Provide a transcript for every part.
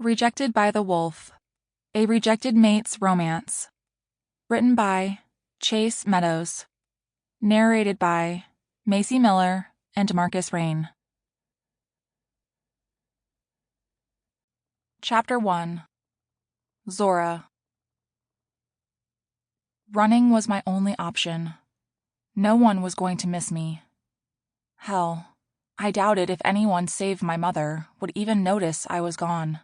Rejected by the Wolf, a rejected mate's romance. Written by Chase Meadows. Narrated by Macie Miller and Marcus Rayne. Chapter 1. Zora. Running was my only option. No one was going to miss me. Hell, I doubted if anyone save my mother would even notice I was gone.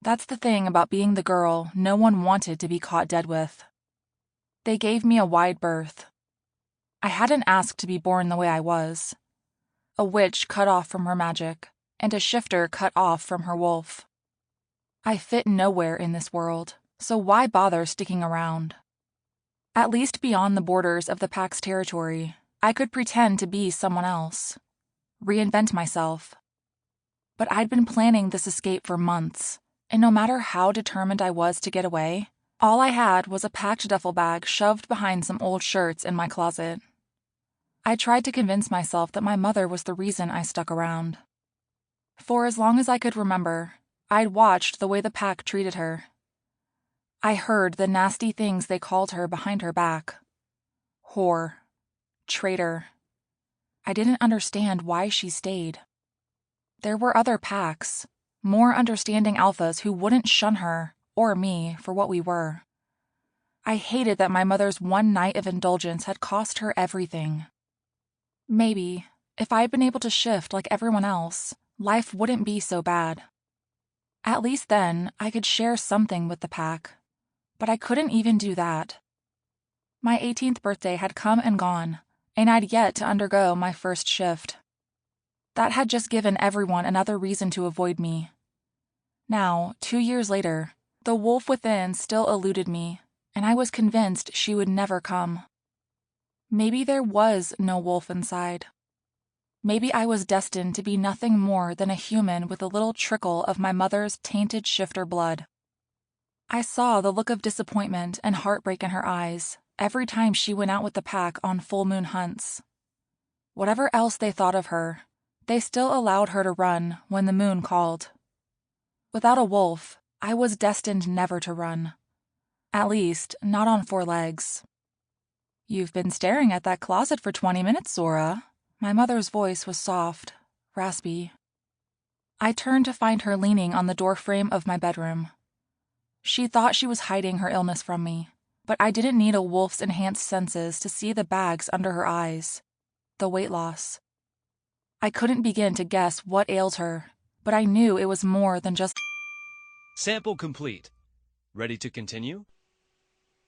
That's the thing about being the girl no one wanted to be caught dead with. They gave me a wide berth. I hadn't asked to be born the way I was. A witch cut off from her magic, and a shifter cut off from her wolf. I fit nowhere in this world, so why bother sticking around? At least beyond the borders of the pack's territory, I could pretend to be someone else. Reinvent myself. But I'd been planning this escape for months, and no matter how determined I was to get away, all I had was a packed duffel bag shoved behind some old shirts in my closet. I tried to convince myself that my mother was the reason I stuck around. For as long as I could remember, I'd watched the way the pack treated her. I heard the nasty things they called her behind her back. Whore. Traitor. I didn't understand why she stayed. There were other packs, more understanding alphas who wouldn't shun her or me for what we were. I hated that my mother's one night of indulgence had cost her everything. Maybe, if I'd been able to shift like everyone else, life wouldn't be so bad. At least then, I could share something with the pack. But I couldn't even do that. My 18th birthday had come and gone, and I'd yet to undergo my first shift. That had just given everyone another reason to avoid me. Now, 2 years later, the wolf within still eluded me, and I was convinced she would never come. Maybe there was no wolf inside. Maybe I was destined to be nothing more than a human with a little trickle of my mother's tainted shifter blood. I saw the look of disappointment and heartbreak in her eyes every time she went out with the pack on full moon hunts. Whatever else they thought of her, they still allowed her to run when the moon called. Without a wolf, I was destined never to run. At least, not on 4 legs. "You've been staring at that closet for 20 minutes, Zora." My mother's voice was soft, raspy. I turned to find her leaning on the doorframe of my bedroom. She thought she was hiding her illness from me, but I didn't need a wolf's enhanced senses to see the bags under her eyes, the weight loss. I couldn't begin to guess what ailed her, but I knew it was more than just... Sample complete. Ready to continue?